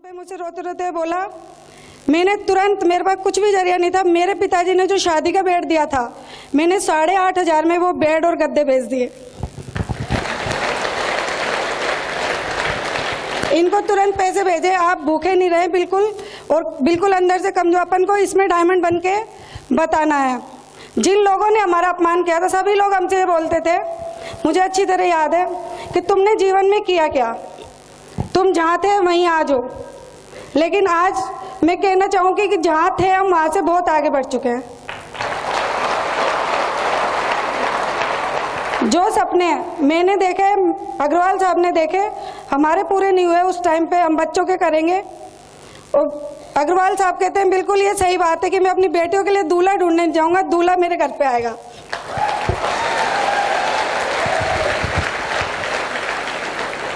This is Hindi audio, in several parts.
पे मुझसे रोते रोते बोला, मैंने तुरंत, मेरे पास कुछ भी जरिया नहीं था, मेरे पिताजी ने जो शादी का बेड दिया था मैंने 8,500 में वो बेड और गद्दे बेच दिए। इनको तुरंत पैसे भेजे, आप भूखे नहीं रहे बिल्कुल, और बिल्कुल अंदर से कमजोरपन को इसमें डायमंड बन के बताना है। जिन लोगों ने हमारा अपमान किया था सभी लोग हमसे ये बोलते थे, मुझे अच्छी तरह याद है कि तुमने जीवन में किया क्या, तुम जहाँ थे वहीं आज हो। लेकिन आज मैं कहना चाहूँगी कि जहाँ थे हम वहाँ से बहुत आगे बढ़ चुके हैं। जो सपने मैंने देखे, अग्रवाल साहब ने देखे, हमारे पूरे नहीं हुए उस टाइम पे, हम बच्चों के करेंगे। और अग्रवाल साहब कहते हैं बिल्कुल ये सही बात है कि मैं अपनी बेटियों के लिए दूल्हा ढूंढने जाऊंगा, दूल्हा मेरे घर पे आएगा।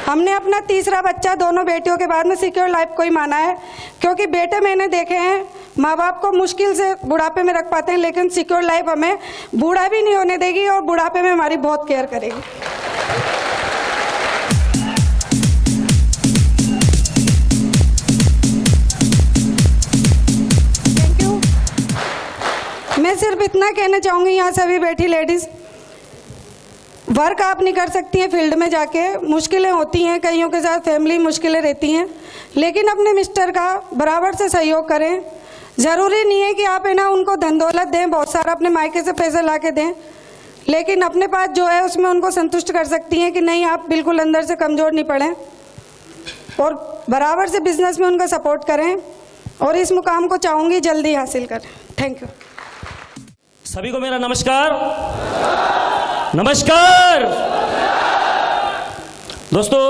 हमने अपना तीसरा बच्चा दोनों बेटियों के बाद में सिक्योर लाइफ को ही माना है, क्योंकि बेटे मैंने देखे हैं माँ बाप को मुश्किल से बुढ़ापे में रख पाते हैं, लेकिन सिक्योर लाइफ हमें बूढ़ा भी नहीं होने देगी और बुढ़ापे में हमारी बहुत केयर करेगी। Thank you. मैं सिर्फ इतना कहना चाहूँगी, यहाँ सभी बैठी लेडीज़, वर्क आप नहीं कर सकती हैं फील्ड में जाके, मुश्किलें होती हैं, कईयों के साथ फैमिली मुश्किलें रहती हैं, लेकिन अपने मिस्टर का बराबर से सहयोग करें। ज़रूरी नहीं है कि आप है ना उनको धन दौलत दें, बहुत सारा अपने मायके से पैसे ला के दें, लेकिन अपने पास जो है उसमें उनको संतुष्ट कर सकती हैं कि नहीं आप बिल्कुल अंदर से कमज़ोर नहीं पड़ें, और बराबर से बिजनेस में उनका सपोर्ट करें, और इस मुकाम को चाहूँगी जल्दी हासिल करें। Thank you. सभी को मेरा नमस्कार। नमस्कार दोस्तों,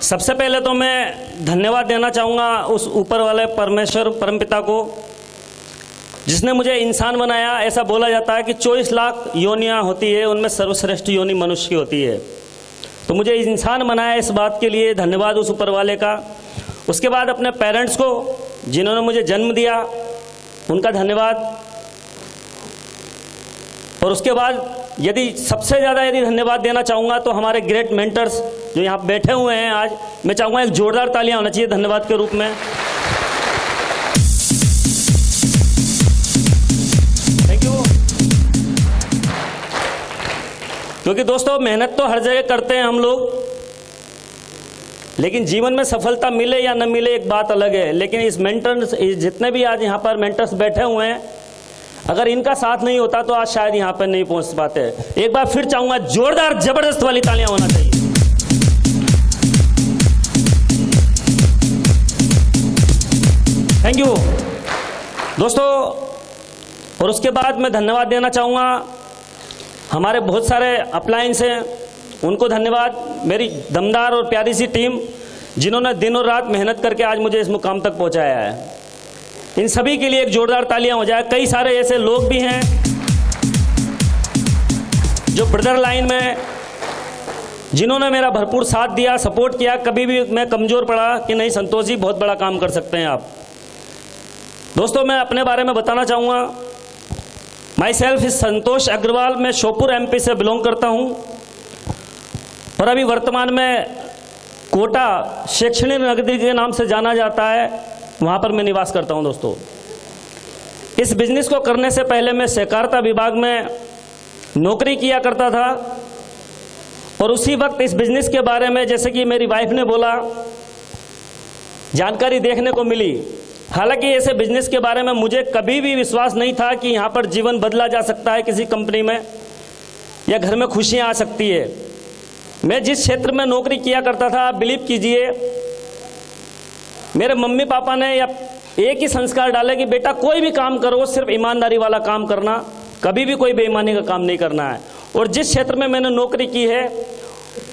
सबसे पहले तो मैं धन्यवाद देना चाहूँगा उस ऊपर वाले परमेश्वर परमपिता को, जिसने मुझे इंसान बनाया। ऐसा बोला जाता है कि 24 लाख योनियाँ होती है, उनमें सर्वश्रेष्ठ योनि मनुष्य की होती है, तो मुझे इंसान बनाया, इस बात के लिए धन्यवाद उस ऊपर वाले का। उसके बाद अपने पेरेंट्स को जिन्होंने मुझे जन्म दिया, उनका धन्यवाद। और उसके बाद यदि सबसे ज़्यादा धन्यवाद देना चाहूँगा तो हमारे ग्रेट मेंटर्स जो यहाँ बैठे हुए हैं आज, मैं चाहूँगा एक जोरदार तालियां होना चाहिए धन्यवाद के रूप में। Thank you. क्योंकि दोस्तों मेहनत तो हर जगह करते हैं हम लोग, लेकिन जीवन में सफलता मिले या न मिले एक बात अलग है। लेकिन इस मेंटर्स, जितने भी आज यहाँ पर मेंटर्स बैठे हुए हैं, अगर इनका साथ नहीं होता तो आज शायद यहाँ पर नहीं पहुंच पाते। एक बार फिर चाहूंगा जोरदार जबरदस्त वाली तालियां होना चाहिए। थैंक यू दोस्तों। और उसके बाद मैं धन्यवाद देना चाहूंगा, हमारे बहुत सारे अपलायंस हैं, उनको धन्यवाद। मेरी दमदार और प्यारी सी टीम जिन्होंने दिन और रात मेहनत करके आज मुझे इस मुकाम तक पहुंचाया है, इन सभी के लिए एक जोरदार तालियां हो जाए। कई सारे ऐसे लोग भी हैं जो ब्रदर लाइन में, जिन्होंने मेरा भरपूर साथ दिया, सपोर्ट किया। कभी भी मैं कमज़ोर पड़ा कि नहीं संतोष जी बहुत बड़ा काम कर सकते हैं आप। दोस्तों मैं अपने बारे में बताना चाहूँगा, माई सेल्फ इज संतोष अग्रवाल। मैं श्योपुर MP से बिलोंग करता हूँ, और अभी वर्तमान में कोटा शैक्षणिक नगरी के नाम से जाना जाता है, वहाँ पर मैं निवास करता हूँ। दोस्तों इस बिजनेस को करने से पहले मैं सहकारिता विभाग में नौकरी किया करता था, और उसी वक्त इस बिजनेस के बारे में, जैसे कि मेरी वाइफ ने बोला, जानकारी देखने को मिली। हालांकि ऐसे बिजनेस के बारे में मुझे कभी भी विश्वास नहीं था कि यहाँ पर जीवन बदला जा सकता है किसी कंपनी में, या घर में खुशियाँ आ सकती है। मैं जिस क्षेत्र में नौकरी किया करता था, आप बिलीव कीजिए, मेरे मम्मी पापा ने या एक ही संस्कार डाले कि बेटा कोई भी काम करो सिर्फ ईमानदारी वाला काम करना, कभी भी कोई बेईमानी का काम नहीं करना है। और जिस क्षेत्र में मैंने नौकरी की है,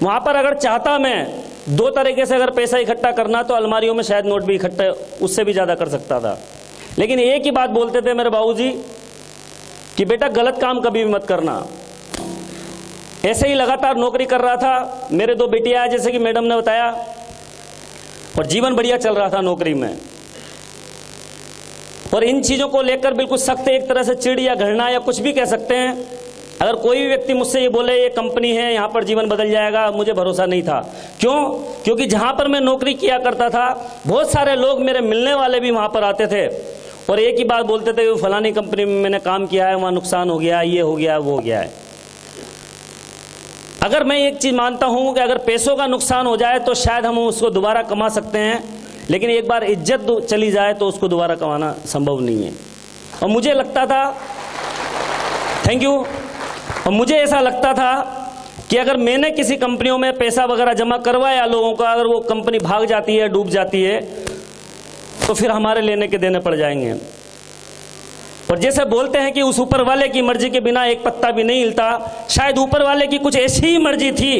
वहाँ पर अगर चाहता मैं 2 तरीके से अगर पैसा इकट्ठा करना, तो अलमारियों में शायद नोट भी इकट्ठा उससे भी ज़्यादा कर सकता था। लेकिन एक ही बात बोलते थे मेरे बाबूजी कि बेटा गलत काम कभी भी मत करना। ऐसे ही लगातार नौकरी कर रहा था। मेरे 2 बेटियाँ हैं, जैसे कि मैडम ने बताया, और जीवन बढ़िया चल रहा था नौकरी में। और इन चीज़ों को लेकर बिल्कुल सख्त, एक तरह से चिड़ या घृणा या कुछ भी कह सकते हैं, अगर कोई भी व्यक्ति मुझसे ये बोले ये कंपनी है यहाँ पर जीवन बदल जाएगा, मुझे भरोसा नहीं था। क्यों? क्योंकि जहाँ पर मैं नौकरी किया करता था बहुत सारे लोग मेरे मिलने वाले भी वहाँ पर आते थे और एक ही बात बोलते थे कि फलानी कंपनी में मैंने काम किया है, वहाँ नुकसान हो गया, ये हो गया, वो हो गया है। अगर मैं एक चीज़ मानता हूँ कि अगर पैसों का नुकसान हो जाए तो शायद हम उसको दोबारा कमा सकते हैं, लेकिन एक बार इज्जत चली जाए तो उसको दोबारा कमाना संभव नहीं है। और मुझे लगता था, थैंक यू, और मुझे ऐसा लगता था कि अगर मैंने किसी कंपनियों में पैसा वगैरह जमा करवाया लोगों का, अगर वो कंपनी भाग जाती है, डूब जाती है, तो फिर हमारे लेने के देने पड़ जाएंगे। और जैसे बोलते हैं कि उस ऊपर वाले की मर्जी के बिना एक पत्ता भी नहीं हिलता, शायद ऊपर वाले की कुछ ऐसी ही मर्जी थी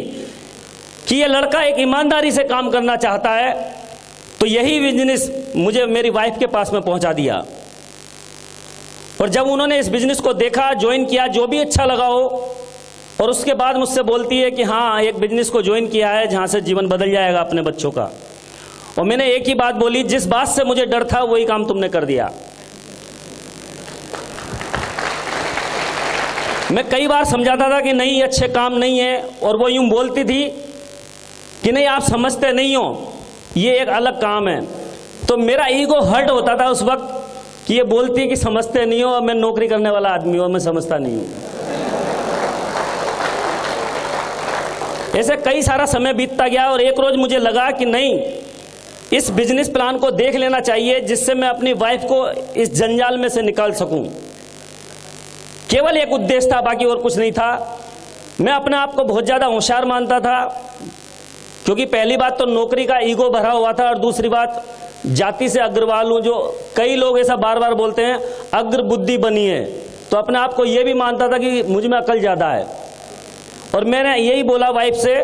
कि ये लड़का एक ईमानदारी से काम करना चाहता है, तो यही बिजनेस मुझे मेरी वाइफ के पास में पहुंचा दिया। और जब उन्होंने इस बिजनेस को देखा, ज्वाइन किया, जो भी अच्छा लगा हो, और उसके बाद मुझसे बोलती है कि हाँ एक बिजनेस को ज्वाइन किया है जहाँ से जीवन बदल जाएगा अपने बच्चों का। और मैंने एक ही बात बोली, जिस बात से मुझे डर था वही काम तुमने कर दिया। मैं कई बार समझाता था कि नहीं ये अच्छे काम नहीं है, और वो यूं बोलती थी कि नहीं आप समझते नहीं हो, ये एक अलग काम है। तो मेरा ईगो हर्ट होता था उस वक्त कि ये बोलती है कि समझते नहीं हो, और मैं नौकरी करने वाला आदमी हूं और मैं समझता नहीं हूं। ऐसे कई सारा समय बीतता गया और एक रोज मुझे लगा कि नहीं, इस बिजनेस प्लान को देख लेना चाहिए जिससे मैं अपनी वाइफ को इस जंजाल में से निकाल सकूं। केवल एक उद्देश्य था, बाकी और कुछ नहीं था। मैं अपने आप को बहुत ज़्यादा होशियार मानता था, क्योंकि पहली बात तो नौकरी का ईगो भरा हुआ था, और दूसरी बात जाति से अग्रवाल हूँ, जो कई लोग ऐसा बार बार बोलते हैं अग्र बुद्धि बनी है, तो अपने आप को ये भी मानता था कि मुझ में अकल ज़्यादा है। और मैंने यही बोला वाइफ से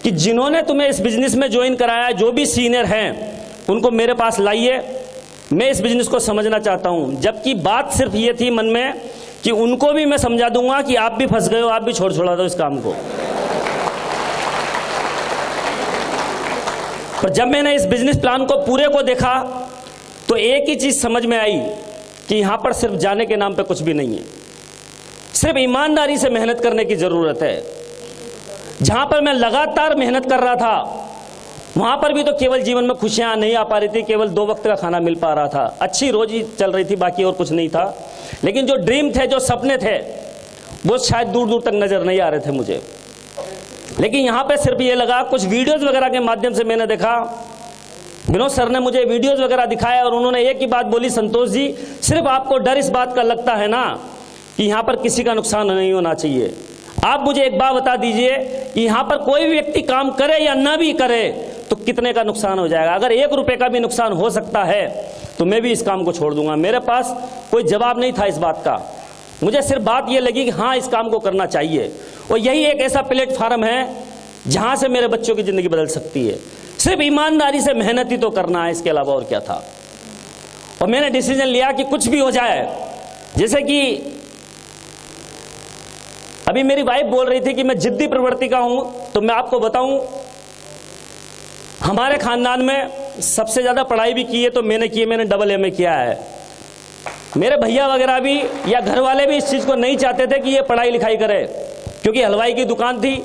कि जिन्होंने तुम्हें इस बिजनेस में ज्वाइन कराया, जो भी सीनियर हैं उनको मेरे पास लाइए, मैं इस बिजनेस को समझना चाहता हूँ। जबकि बात सिर्फ ये थी मन में कि उनको भी मैं समझा दूंगा कि आप भी फंस गए हो, आप भी छोड़ा दो इस काम को। पर जब मैंने इस बिजनेस प्लान को पूरे को देखा तो एक ही चीज समझ में आई कि यहां पर सिर्फ जाने के नाम पे कुछ भी नहीं है, सिर्फ ईमानदारी से मेहनत करने की जरूरत है। जहां पर मैं लगातार मेहनत कर रहा था वहां पर भी तो केवल जीवन में खुशियां नहीं आ पा रही थी, केवल 2 वक्त का खाना मिल पा रहा था, अच्छी रोजी चल रही थी, बाकी और कुछ नहीं था। लेकिन जो ड्रीम थे, जो सपने थे, वो शायद दूर दूर तक नजर नहीं आ रहे थे मुझे। लेकिन यहाँ पे सिर्फ ये लगा, कुछ वीडियोस वगैरह के माध्यम से मैंने देखा, विनोद सर ने मुझे वीडियोस वगैरह दिखाया और उन्होंने एक ही बात बोली, संतोष जी सिर्फ आपको डर इस बात का लगता है ना कि यहाँ पर किसी का नुकसान नहीं होना चाहिए। आप मुझे एक बात बता दीजिए, यहाँ पर कोई भी व्यक्ति काम करे या ना भी करे तो कितने का नुकसान हो जाएगा? अगर 1 रुपए का भी नुकसान हो सकता है तो मैं भी इस काम को छोड़ दूंगा। मेरे पास कोई जवाब नहीं था इस बात का, मुझे सिर्फ बात यह लगी कि हाँ इस काम को करना चाहिए, और यही एक ऐसा प्लेटफार्म है जहां से मेरे बच्चों की जिंदगी बदल सकती है। सिर्फ ईमानदारी से मेहनत ही तो करना है, इसके अलावा और क्या था। और मैंने डिसीजन लिया कि कुछ भी हो जाए, जैसे कि अभी मेरी वाइफ बोल रही थी कि मैं जिद्दी प्रवृत्ति का हूं, तो मैं आपको बताऊं हमारे खानदान में सबसे ज्यादा पढ़ाई भी की है तो मैंने की है, मैंने AA किया है। मेरे भैया वगैरह भी या घर वाले भी इस चीज को नहीं चाहते थे कि ये पढ़ाई लिखाई करे, क्योंकि हलवाई की दुकान थी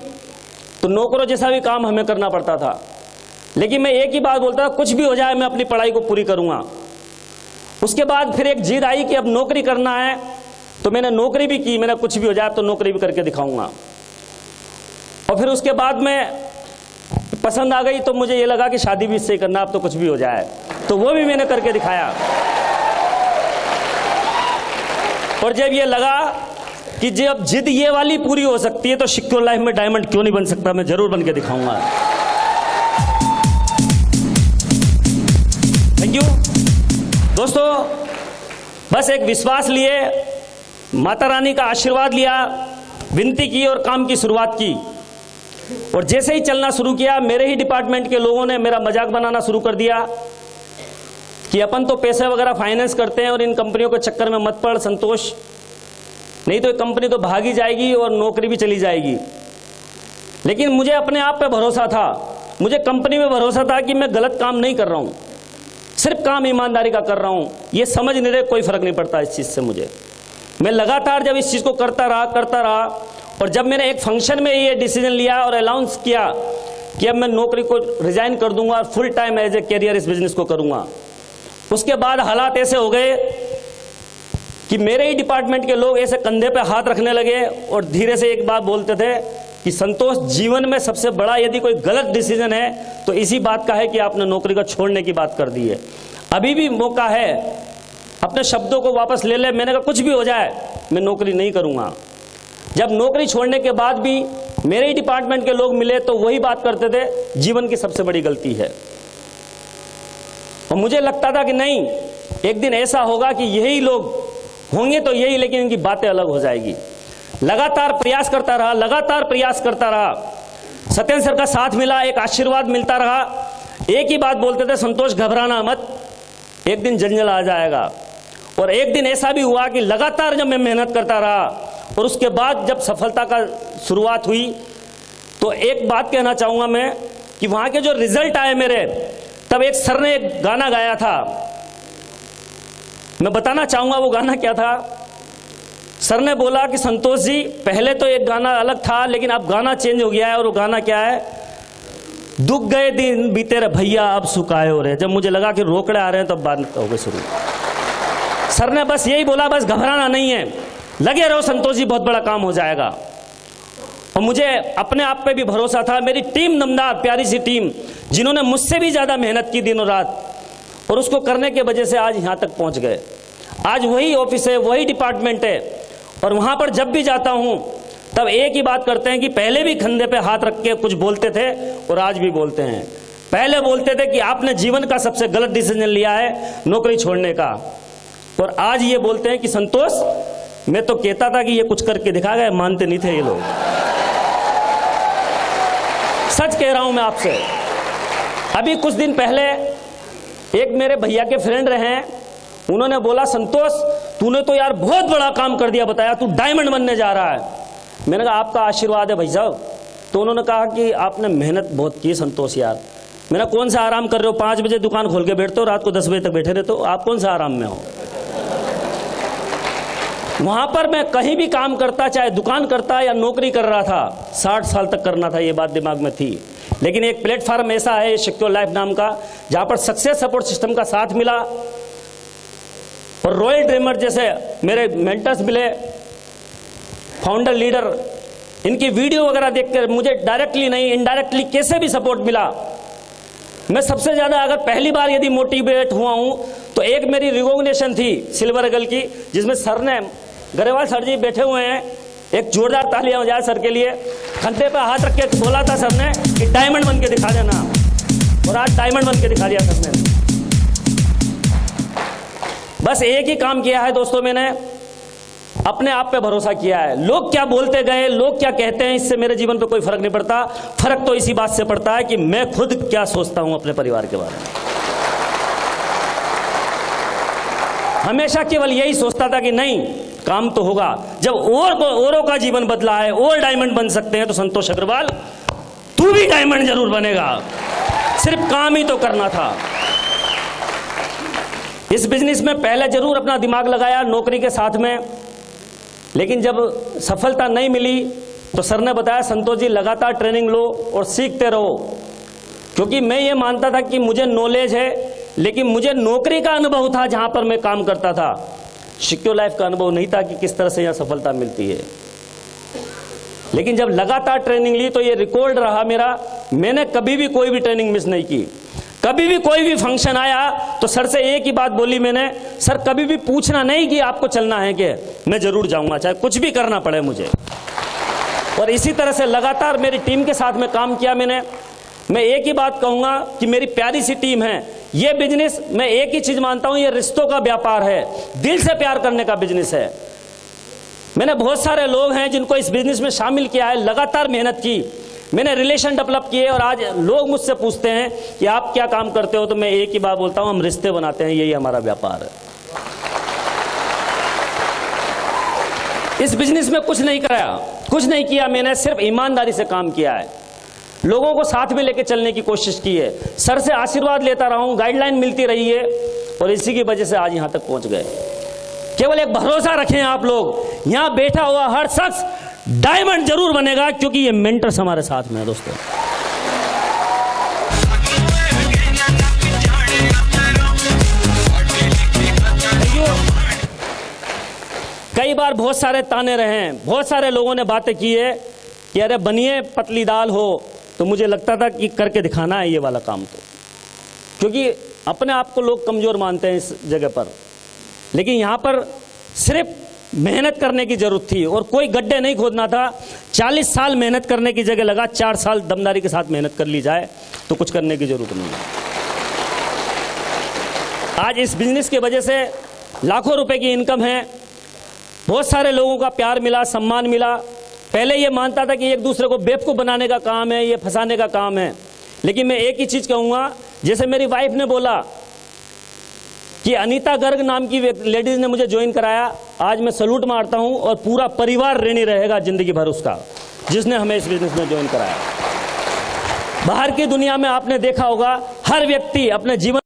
तो नौकरों जैसा भी काम हमें करना पड़ता था। लेकिन मैं एक ही बात बोलता था, कुछ भी हो जाए मैं अपनी पढ़ाई को पूरी करूंगा। उसके बाद फिर एक जिद आई कि अब नौकरी करना है, तो मैंने नौकरी भी की, मैंने कुछ भी हो जाए तो नौकरी भी करके दिखाऊंगा। और फिर उसके बाद में पसंद आ गई तो मुझे ये लगा कि शादी भी इससे ही करना, अब तो कुछ भी हो जाए, तो वो भी मैंने करके दिखाया। और जब ये लगा कि जब जिद ये वाली पूरी हो सकती है तो सिक्योर लाइफ में डायमंड क्यों नहीं बन सकता, मैं जरूर बन के दिखाऊंगा। थैंक यू दोस्तों, बस एक विश्वास लिए, माता रानी का आशीर्वाद लिया, विनती की और काम की शुरुआत की। और जैसे ही चलना शुरू किया, मेरे ही डिपार्टमेंट के लोगों ने मेरा मजाक बनाना शुरू कर दिया कि अपन तो पैसे वगैरह फाइनेंस करते हैं और इन कंपनियों के चक्कर में मत पड़ संतोष, नहीं तो कंपनी तो भागी जाएगी और नौकरी भी चली जाएगी। लेकिन मुझे अपने आप पे भरोसा था, मुझे कंपनी में भरोसा था कि मैं गलत काम नहीं कर रहा हूं, सिर्फ काम ईमानदारी का कर रहा हूं। ये समझ नहीं रहे, कोई फर्क नहीं पड़ता इस चीज से मुझे। मैं लगातार जब इस चीज़ को करता रहा और जब मैंने एक फंक्शन में ये डिसीजन लिया और अनाउंस किया कि अब मैं नौकरी को रिजाइन कर दूंगा और full time as a career इस बिजनेस को करूंगा, उसके बाद हालात ऐसे हो गए कि मेरे ही डिपार्टमेंट के लोग ऐसे कंधे पे हाथ रखने लगे और धीरे से एक बात बोलते थे कि संतोष, जीवन में सबसे बड़ा यदि कोई गलत डिसीजन है तो इसी बात का है कि आपने नौकरी को छोड़ने की बात कर दी है। अभी भी मौका है, अपने शब्दों को वापस ले ले। मैंने कहा कुछ भी हो जाए मैं नौकरी नहीं करूंगा। जब नौकरी छोड़ने के बाद भी मेरे ही डिपार्टमेंट के लोग मिले तो वही बात करते थे, जीवन की सबसे बड़ी गलती है। और मुझे लगता था कि नहीं, एक दिन ऐसा होगा कि यही लोग होंगे तो यही, लेकिन इनकी बातें अलग हो जाएगी। लगातार प्रयास करता रहा, सत्येंद्र सर का साथ मिला, एक आशीर्वाद मिलता रहा। एक ही बात बोलते थे, संतोष घबराना मत, एक दिन जंजल आ जाएगा। और एक दिन ऐसा भी हुआ कि लगातार जब मैं मेहनत करता रहा और उसके बाद जब सफलता का शुरुआत हुई तो एक बात कहना चाहूँगा मैं कि वहाँ के जो रिजल्ट आए मेरे, तब एक सर ने एक गाना गाया था, मैं बताना चाहूँगा वो गाना क्या था। सर ने बोला कि संतोष जी, पहले तो एक गाना अलग था लेकिन अब गाना चेंज हो गया है, और वो गाना क्या है, दुख गए दिन बीते रहे भैया अब सुखाए हो रहे। जब मुझे लगा कि रोकड़े आ रहे हैं तब बात हो गई शुरू। सर ने बस यही बोला, बस घबराना नहीं है, लगे रहो संतोष जी, बहुत बड़ा काम हो जाएगा। और मुझे अपने आप पे भी भरोसा था। मेरी टीम नमदार, प्यारी सी टीम, जिन्होंने मुझसे भी ज़्यादा मेहनत की दिनों रात, और उसको करने के वजह से आज यहाँ तक पहुँच गए। आज वही ऑफिस है, वही डिपार्टमेंट है, और वहाँ पर जब भी जाता हूँ तब एक ही बात करते हैं कि पहले भी कंधे पे हाथ रख के कुछ बोलते थे और आज भी बोलते हैं। पहले बोलते थे कि आपने जीवन का सबसे गलत डिसीजन लिया है नौकरी छोड़ने का, और आज ये बोलते हैं कि संतोष, मैं तो कहता था कि ये कुछ करके दिखा गए, मानते नहीं थे ये लोग। सच कह रहा हूं मैं आपसे। अभी कुछ दिन पहले एक मेरे भैया के फ्रेंड रहे, उन्होंने बोला, संतोष तूने तो यार बहुत बड़ा काम कर दिया, बताया तू डायमंड बनने जा रहा है। मैंने कहा आपका आशीर्वाद है भाई साहब। तो उन्होंने कहा कि आपने मेहनत बहुत की संतोष यार। मैंने कौन सा आराम कर रहे हो, 5 बजे दुकान खोल के बैठते हो, रात को 10 बजे तक बैठे रहते हो, आप कौन सा आराम में हो। वहां पर मैं कहीं भी काम करता, चाहे दुकान करता या नौकरी कर रहा था, 60 साल तक करना था, ये बात दिमाग में थी। लेकिन एक प्लेटफॉर्म ऐसा है सिक्योर लाइफ नाम का, जहां पर सक्सेस सपोर्ट सिस्टम का साथ मिला और रॉयल ड्रीमर जैसे मेरे मेंटर्स मिले, फाउंडर लीडर, इनकी वीडियो वगैरह देखकर मुझे डायरेक्टली नहीं इनडायरेक्टली कैसे भी सपोर्ट मिला। मैं सबसे ज़्यादा अगर पहली बार यदि मोटिवेट हुआ हूं तो एक मेरी रिकॉग्निशन थी सिल्वर ईगल की, जिसमें सर ने, गरेवाल सर जी बैठे हुए हैं, एक जोरदार तालियां हो जाए सर के लिए। कंधे पे हाथ रख के बोला था सर ने कि डायमंड बन के दिखा देना, और आज डायमंड बन के दिखा दिया सर ने। बस एक ही काम किया है दोस्तों, मैंने अपने आप पे भरोसा किया है। लोग क्या बोलते गए, लोग क्या कहते हैं, इससे मेरे जीवन पे कोई फर्क नहीं पड़ता। फर्क तो इसी बात से पड़ता है कि मैं खुद क्या सोचता हूं अपने परिवार के बारे में। हमेशा केवल यही सोचता था कि नहीं, काम तो होगा। जब औरों का जीवन बदला है, और डायमंड बन सकते हैं, तो संतोष अग्रवाल तू भी डायमंड जरूर बनेगा। सिर्फ काम ही तो करना था। इस बिजनेस में पहले जरूर अपना दिमाग लगाया नौकरी के साथ में, लेकिन जब सफलता नहीं मिली तो सर ने बताया, संतोष जी लगातार ट्रेनिंग लो और सीखते रहो। क्योंकि मैं ये मानता था कि मुझे नॉलेज है, लेकिन मुझे नौकरी का अनुभव था जहां पर मैं काम करता था, सिक्योर लाइफ का अनुभव नहीं था कि किस तरह से यहां सफलता मिलती है। लेकिन जब लगातार ट्रेनिंग ली तो ये रिकॉर्ड रहा मेरा, मैंने कभी भी कोई भी ट्रेनिंग मिस नहीं की। कभी भी कोई भी फंक्शन आया तो सर से एक ही बात बोली मैंने, सर कभी भी पूछना नहीं कि आपको चलना है कि, मैं जरूर जाऊंगा, चाहे कुछ भी करना पड़े मुझे। और इसी तरह से लगातार मेरी टीम के साथ में काम किया मैंने। मैं एक ही बात कहूंगा कि मेरी प्यारी सी टीम है। ये बिजनेस, मैं एक ही चीज मानता हूं, ये रिश्तों का व्यापार है, दिल से प्यार करने का बिजनेस है। मैंने बहुत सारे लोग हैं जिनको इस बिजनेस में शामिल किया है, लगातार मेहनत की, मैंने रिलेशन डेवलप किए, और आज लोग मुझसे पूछते हैं कि आप क्या काम करते हो, तो मैं एक ही बात बोलता हूं, हम रिश्ते बनाते हैं, यही हमारा व्यापार है। इस बिजनेस में कुछ नहीं किया मैंने, सिर्फ ईमानदारी से काम किया है, लोगों को साथ में लेकर चलने की कोशिश की है, सर से आशीर्वाद लेता रहा हूं, गाइडलाइन मिलती रही है, और इसी की वजह से आज यहां तक पहुंच गए। केवल एक भरोसा रखें आप लोग, यहां बैठा हुआ हर शख्स डायमंड जरूर बनेगा, क्योंकि ये मेंटर्स हमारे साथ में है दोस्तों। कई बार बहुत सारे ताने रहे हैं, बहुत सारे लोगों ने बातें की है कि अरे बनिए पतली दाल हो, तो मुझे लगता था कि करके दिखाना है ये वाला काम, तो क्योंकि अपने आप को लोग कमजोर मानते हैं इस जगह पर, लेकिन यहाँ पर सिर्फ मेहनत करने की जरूरत थी और कोई गड्ढे नहीं खोदना था। 40 साल मेहनत करने की जगह लगा 4 साल दमदारी के साथ मेहनत कर ली जाए तो कुछ करने की जरूरत नहीं है। आज इस बिजनेस की वजह से लाखों रुपए की इनकम है, बहुत सारे लोगों का प्यार मिला, सम्मान मिला। पहले ये मानता था कि एक दूसरे को बेवकूफ़ बनाने का काम है, ये फंसाने का काम है, लेकिन मैं एक ही चीज़ कहूँगा, जैसे मेरी वाइफ ने बोला कि अनीता गर्ग नाम की लेडीज़ ने मुझे ज्वाइन कराया, आज मैं सैल्यूट मारता हूँ और पूरा परिवार ऋणी रहेगा ज़िंदगी भर उसका, जिसने हमें इस बिजनेस में ज्वाइन कराया। बाहर की दुनिया में आपने देखा होगा हर व्यक्ति अपने जीवन